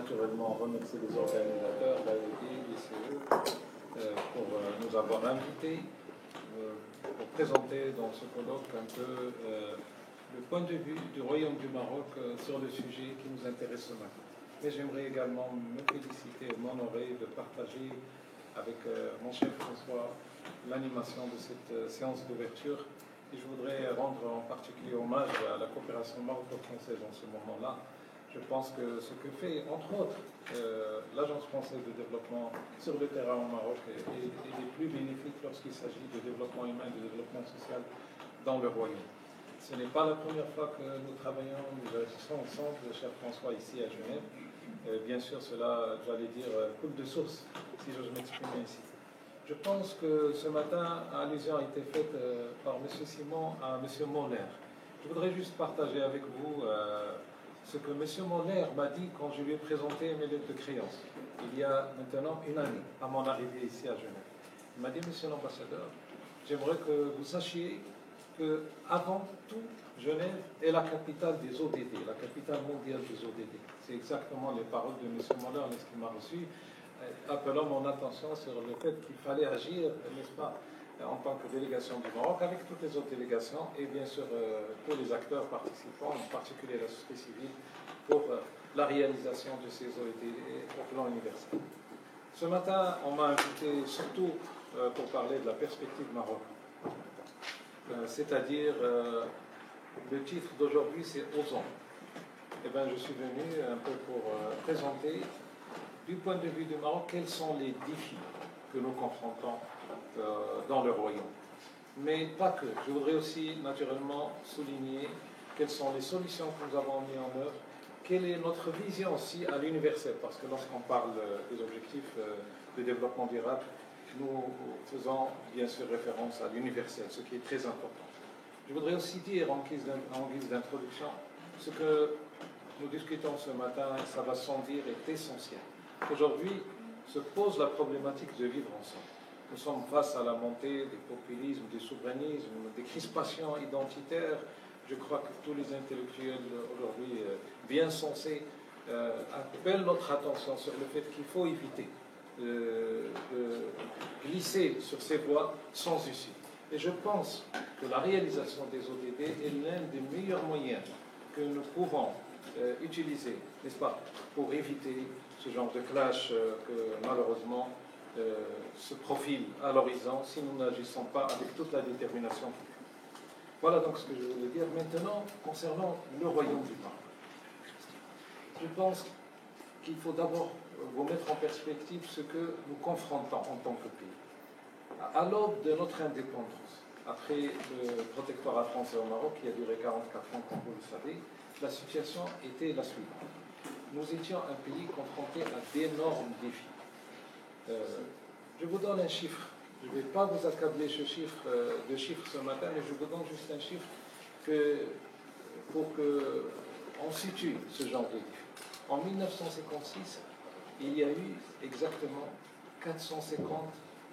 naturellement remercier les organisateurs, l'AED, l'ICE, pour nous avoir invités pour présenter dans ce colloque un peu le point de vue du Royaume du Maroc sur le sujet qui nous intéresse ce matin. Mais j'aimerais également me féliciter et m'honorer de partager avec mon chef François l'animation de cette séance d'ouverture. Et je voudrais rendre en particulier hommage à la coopération maroco-française en ce moment-là. Je pense que ce que fait, entre autres, l'Agence française de développement sur le terrain au Maroc est des plus bénéfiques lorsqu'il s'agit de développement humain, de développement social dans le Royaume. Ce n'est pas la première fois que nous travaillons, nous agissons ensemble, cher François, ici à Genève. Bien sûr, cela, j'allais dire, coule de source, si j'ose m'exprimer ici. Je pense que ce matin, allusion a été faite par M. Simon à M. Moller. Je voudrais juste partager avec vous ce que M. Moller m'a dit quand je lui ai présenté mes lettres de créance, il y a maintenant une année, à mon arrivée ici à Genève. Il m'a dit, Monsieur l'ambassadeur, j'aimerais que vous sachiez que, avant tout, Genève est la capitale des ODD, la capitale mondiale des ODD. C'est exactement les paroles de M. Moller lorsqu'il m'a reçu, appelant mon attention sur le fait qu'il fallait agir, n'est-ce pas, en tant que délégation du Maroc, avec toutes les autres délégations et bien sûr tous les acteurs participants, en particulier la société civile, pour la réalisation de ces ODD au plan universel. Ce matin, on m'a invité surtout pour parler de la perspective Maroc. C'est-à-dire, le titre d'aujourd'hui, c'est « Osons ». Eh bien, je suis venu un peu pour présenter, du point de vue du Maroc, quels sont les défis que nous confrontons dans le Royaume. Mais pas que. Je voudrais aussi, naturellement, souligner quelles sont les solutions que nous avons mises en œuvre, quelle est notre vision aussi à l'universel, parce que lorsqu'on parle des objectifs de développement durable, nous faisons bien sûr référence à l'universel, ce qui est très important. Je voudrais aussi dire en guise d'introduction, ce que nous discutons ce matin, ça va sans dire, est essentiel. Aujourd'hui se pose la problématique de vivre ensemble. Nous sommes face à la montée des populismes, des souverainismes, des crispations identitaires. Je crois que tous les intellectuels aujourd'hui bien sensés appellent notre attention sur le fait qu'il faut éviter de glisser sur ces voies sans issue. Et je pense que la réalisation des ODD est l'un des meilleurs moyens que nous pouvons utiliser, n'est-ce pas, pour éviter ce genre de clash que malheureusement se profile à l'horizon si nous n'agissons pas avec toute la détermination. Voilà donc ce que je voulais dire. Maintenant, concernant le Royaume du Maroc, je pense qu'il faut d'abord vous mettre en perspective ce que nous confrontons en tant que pays. À l'aube de notre indépendance, après le protectorat français au Maroc, qui a duré 44 ans, comme vous le savez, la situation était la suivante. Nous étions un pays confronté à d'énormes défis. Je vous donne un chiffre. Je ne vais pas vous accabler de chiffres ce matin, mais je vous donne juste un chiffre pour qu'on situe ce genre de défi. En 1956, il y a eu exactement 450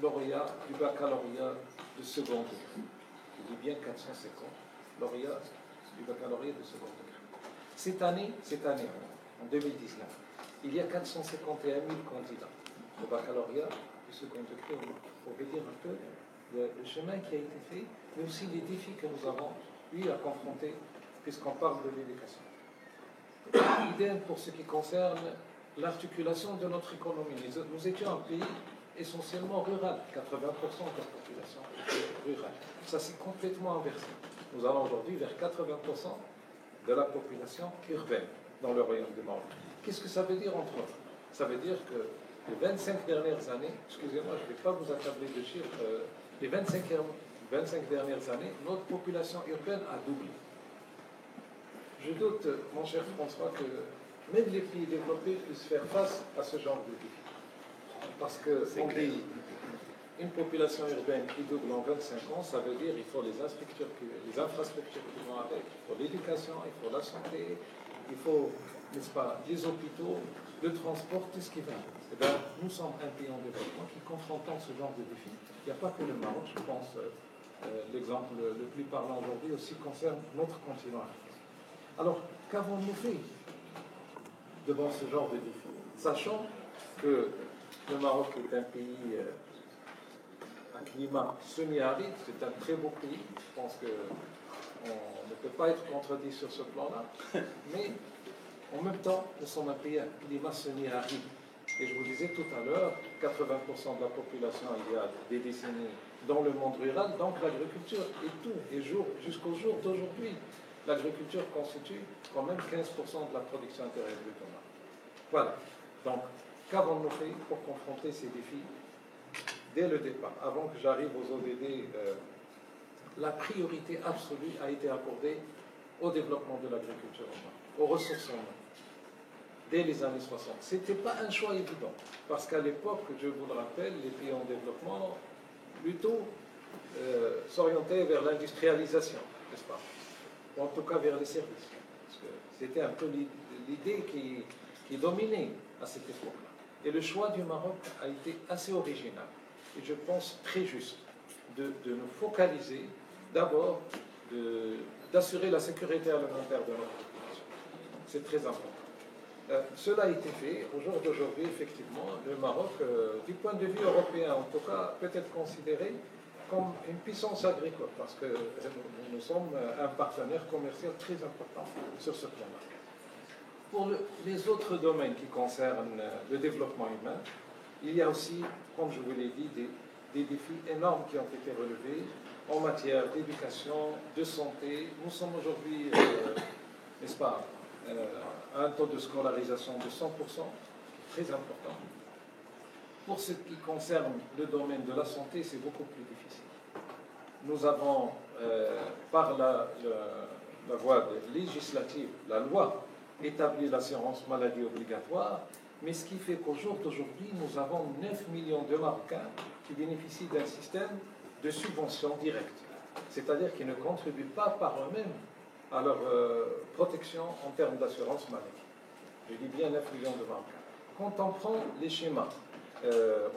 lauréats du baccalauréat de second degré. Je dis bien 450 lauréats du baccalauréat de second degré. Cette année, en 2019, il y a 451 000 candidats au baccalauréat du second degré. Pour vous dire un peu le chemin qui a été fait, mais aussi les défis que nous avons eu à confronter, puisqu'on parle de l'éducation. Idem pour ce qui concerne l'articulation de notre économie. Nous étions un pays essentiellement rural. 80% de la population est rurale. Ça s'est complètement inversé. Nous allons aujourd'hui vers 80% de la population urbaine dans le Royaume du Maroc. Qu'est-ce que ça veut dire entre autres? Ça veut dire que les 25 dernières années, excusez-moi, je ne vais pas vous accabler de chiffres, les 25 dernières années, notre population urbaine a doublé. Je doute, mon cher François, que même les pays développés puissent faire face à ce genre de défi. Parce que une population urbaine qui double en 25 ans, ça veut dire qu'il faut les infrastructures qui vont avec, il faut l'éducation, il faut la santé, il faut, n'est-ce pas, les hôpitaux, le transport, tout ce qui va. Eh bien, nous sommes un pays en développement qui confrontons ce genre de défis. Il n'y a pas que le Maroc, je pense, l'exemple le plus parlant aujourd'hui aussi concerne notre continent. Alors, qu'avons-nous fait devant ce genre de défis? Sachant que le Maroc est un pays un climat semi-aride, c'est un très beau pays. Je pense qu'on ne peut pas être contredit sur ce plan-là. Mais en même temps, nous sommes un pays à climat semi-aride. Et je vous disais tout à l'heure, 80% de la population, il y a des décennies, dans le monde rural, donc l'agriculture est tout. Et jusqu'au jour d'aujourd'hui, l'agriculture constitue quand même 15% de la production intérieure brute au Maroc. Voilà. Donc, qu'avons-nous fait pour confronter ces défis dès le départ? Avant que j'arrive aux ODD, la priorité absolue a été accordée au développement de l'agriculture au Maroc, aux ressources humaines, dès les années 60. Ce n'était pas un choix évident, parce qu'à l'époque, je vous le rappelle, les pays en développement plutôt s'orientaient vers l'industrialisation, n'est-ce pas? Ou en tout cas vers les services. Parce que c'était un peu l'idée qui dominait à cette époque-là. Et le choix du Maroc a été assez original, et je pense très juste, de nous focaliser d'abord, d'assurer la sécurité alimentaire de notre population. C'est très important. Cela a été fait. Au jour d'aujourd'hui, effectivement, le Maroc, du point de vue européen en tout cas, peut être considéré comme une puissance agricole, parce que nous sommes un partenaire commercial très important sur ce plan-là. Pour les autres domaines qui concernent le développement humain, il y a aussi, comme je vous l'ai dit, des défis énormes qui ont été relevés en matière d'éducation, de santé. Nous sommes aujourd'hui, n'est-ce pas, à un taux de scolarisation de 100%, très important. Pour ce qui concerne le domaine de la santé, c'est beaucoup plus difficile. Nous avons, par la voie législative, la loi, établi l'assurance maladie obligatoire, mais ce qui fait qu'au jour d'aujourd'hui, nous avons 9 millions de Marocains qui bénéficient d'un système de subvention directe, c'est-à-dire qui ne contribuent pas par eux-mêmes à leur protection en termes d'assurance maladie. Je dis bien 9 millions de Marocains. Quand on prend les schémas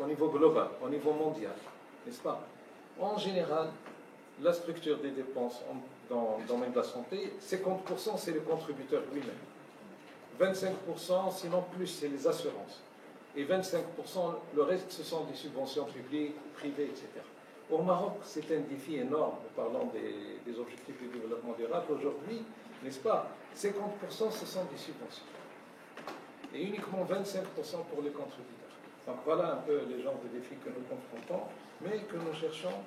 au niveau global, au niveau mondial, n'est-ce pas? En général, la structure des dépenses dans le domaine de la santé, 50% c'est le contributeur lui-même. 25%, sinon plus, c'est les assurances. Et 25%, le reste, ce sont des subventions publiques, privées, etc. Au Maroc, c'est un défi énorme, parlant des objectifs du développement durable. Aujourd'hui, n'est-ce pas, 50% ce sont des subventions. Et uniquement 25% pour les contributeurs. Donc voilà un peu les genres de défis que nous confrontons, mais que nous cherchons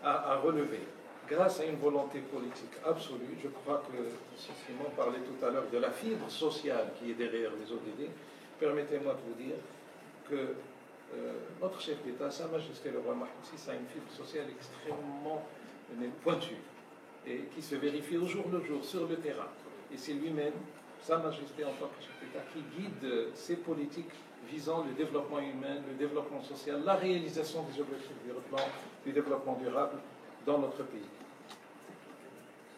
à relever. Grâce à une volonté politique absolue, je crois que Simon parlait tout à l'heure de la fibre sociale qui est derrière les ODD. Permettez-moi de vous dire que notre chef d'État, Sa Majesté le roi Mahmoud VI, a une fibre sociale extrêmement pointue et qui se vérifie au jour le jour sur le terrain. Et c'est lui-même, Sa Majesté en tant que chef d'État, qui guide ces politiques visant le développement humain, le développement social, la réalisation des objectifs du développement durable dans notre pays.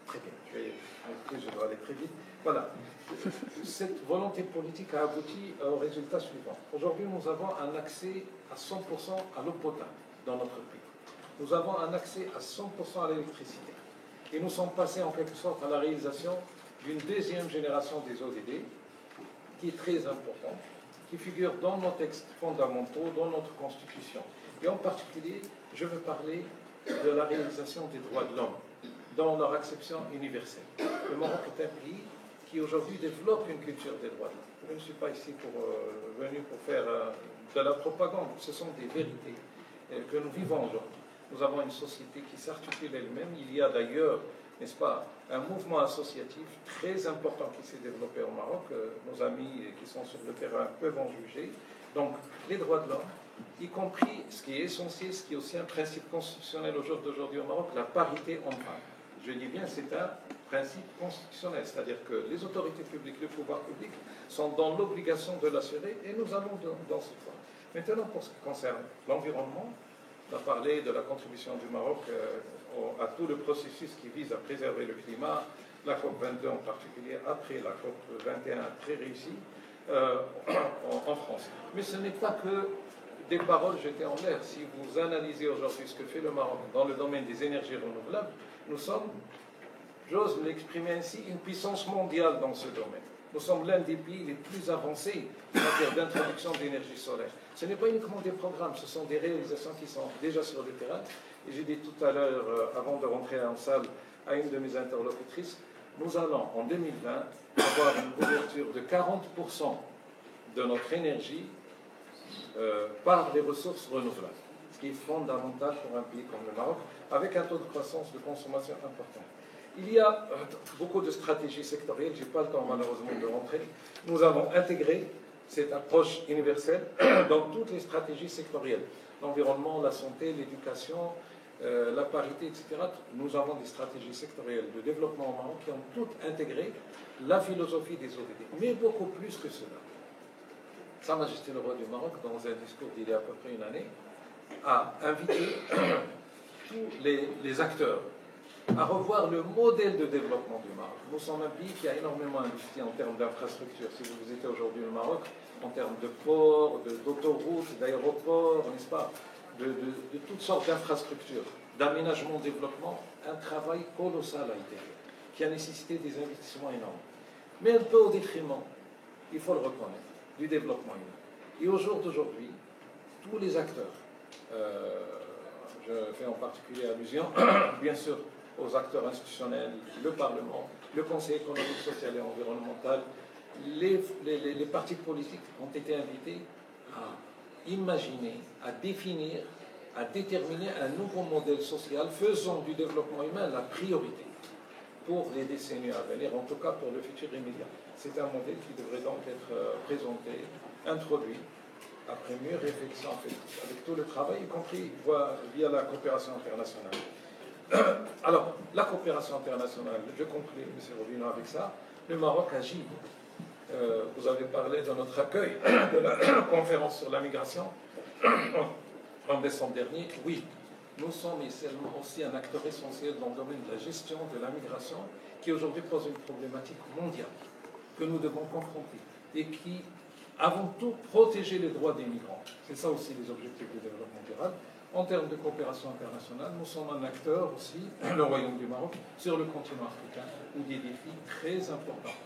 Très bien, je dois aller très vite. Voilà. Cette volonté politique a abouti au résultat suivant. Aujourd'hui, nous avons un accès à 100% à l'eau potable dans notre pays. Nous avons un accès à 100% à l'électricité. Et nous sommes passés en quelque sorte à la réalisation d'une deuxième génération des ODD, qui est très importante, qui figure dans nos textes fondamentaux, dans notre Constitution. Et en particulier, je veux parler de la réalisation des droits de l'homme dans leur acception universelle. Le Maroc est un pays qui aujourd'hui développe une culture des droits de l'homme. Je ne suis pas ici venu pour faire de la propagande, ce sont des vérités que nous vivons aujourd'hui. Nous avons une société qui s'articule elle-même. Il y a d'ailleurs, n'est-ce pas, un mouvement associatif très important qui s'est développé au Maroc. Nos amis qui sont sur le terrain peuvent en juger. Donc, les droits de l'homme, y compris ce qui est essentiel, ce qui est aussi un principe constitutionnel au jour d'aujourd'hui au Maroc, la parité homme-femme. Je dis bien, c'est un principe constitutionnel, c'est-à-dire que les autorités publiques, le pouvoir public sont dans l'obligation de l'assurer et nous allons dans ce point. Maintenant, pour ce qui concerne l'environnement, on a parlé de la contribution du Maroc à tout le processus qui vise à préserver le climat, la COP22 en particulier, après la COP21 très réussie en France. Mais ce n'est pas que des paroles jetées en l'air. Si vous analysez aujourd'hui ce que fait le Maroc dans le domaine des énergies renouvelables, nous sommes, j'ose l'exprimer ainsi, une puissance mondiale dans ce domaine. Nous sommes l'un des pays les plus avancés en matière d'introduction d'énergie solaire. Ce n'est pas uniquement des programmes, ce sont des réalisations qui sont déjà sur le terrain. Et j'ai dit tout à l'heure, avant de rentrer en salle, à une de mes interlocutrices, nous allons en 2020 avoir une couverture de 40% de notre énergie par les ressources renouvelables, ce qui est fondamental pour un pays comme le Maroc, avec un taux de croissance de consommation important. Il y a beaucoup de stratégies sectorielles, je n'ai pas le temps malheureusement de rentrer. Nous avons intégré cette approche universelle dans toutes les stratégies sectorielles. L'environnement, la santé, l'éducation, la parité, etc. Nous avons des stratégies sectorielles de développement au Maroc qui ont toutes intégré la philosophie des ODD, mais beaucoup plus que cela. Sa Majesté le Roi du Maroc, dans un discours d'il y a à peu près une année, a invité tous les acteurs à revoir le modèle de développement du Maroc. Nous sommes un pays qui a énormément investi en termes d'infrastructures. Si vous visitez aujourd'hui le Maroc, en termes de ports, d'autoroutes, d'aéroports, n'est-ce pas, de toutes sortes d'infrastructures, d'aménagement-développement, un travail colossal a été fait, qui a nécessité des investissements énormes. Mais un peu au détriment, il faut le reconnaître, du développement humain. Et au jour d'aujourd'hui, tous les acteurs, je fais en particulier allusion, bien sûr, aux acteurs institutionnels, le Parlement, le Conseil économique, social et environnemental, les partis politiques ont été invités à imaginer, à définir, à déterminer un nouveau modèle social faisant du développement humain la priorité pour les décennies à venir, en tout cas pour le futur immédiat. C'est un modèle qui devrait donc être présenté, introduit, après mûre réflexion avec tout le travail, y compris via la coopération internationale. Alors, la coopération internationale, je conclue, M. Robino, avec ça. Le Maroc agit. Vous avez parlé de notre accueil de la conférence sur la migration en décembre dernier. Oui, nous sommes aussi un acteur essentiel dans le domaine de la gestion de la migration, qui aujourd'hui pose une problématique mondiale que nous devons confronter et qui, avant tout, protéger les droits des migrants. C'est ça aussi les objectifs du développement durable. En termes de coopération internationale, nous sommes un acteur aussi, le Royaume du Maroc, sur le continent africain, où des défis très importants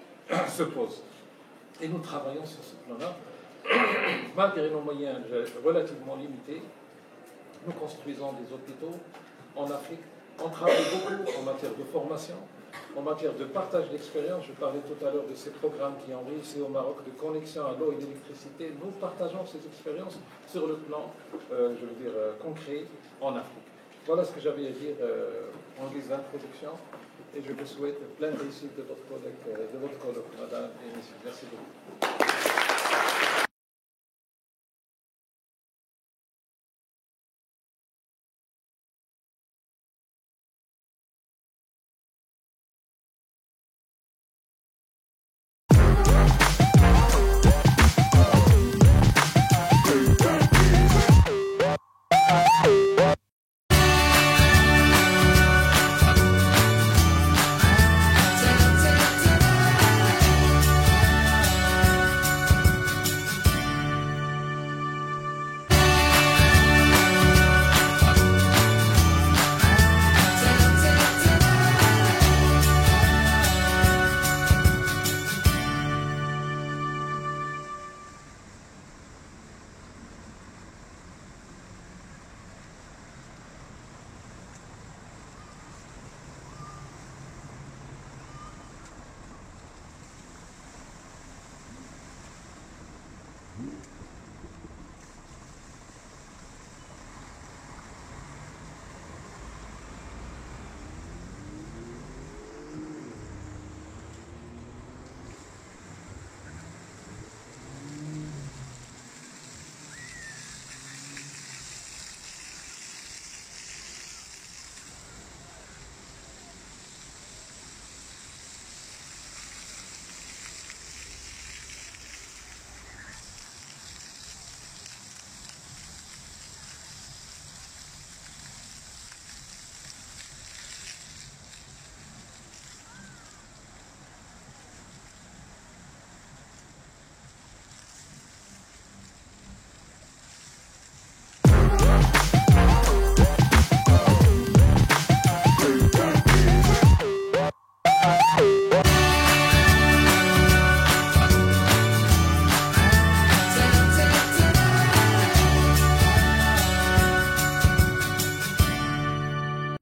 se posent. Et nous travaillons sur ce plan-là, malgré nos moyens relativement limités. Nous construisons des hôpitaux en Afrique. On travaille beaucoup en matière de formation, en matière de partage d'expérience. Je parlais tout à l'heure de ces programmes qui ont réussi au Maroc de connexion à l'eau et d'électricité. Nous partageons ces expériences sur le plan, concret en Afrique. Voilà ce que j'avais à dire en guise d'introduction. Et je vous souhaite plein de réussite de votre colloque, madame et messieurs. Merci beaucoup.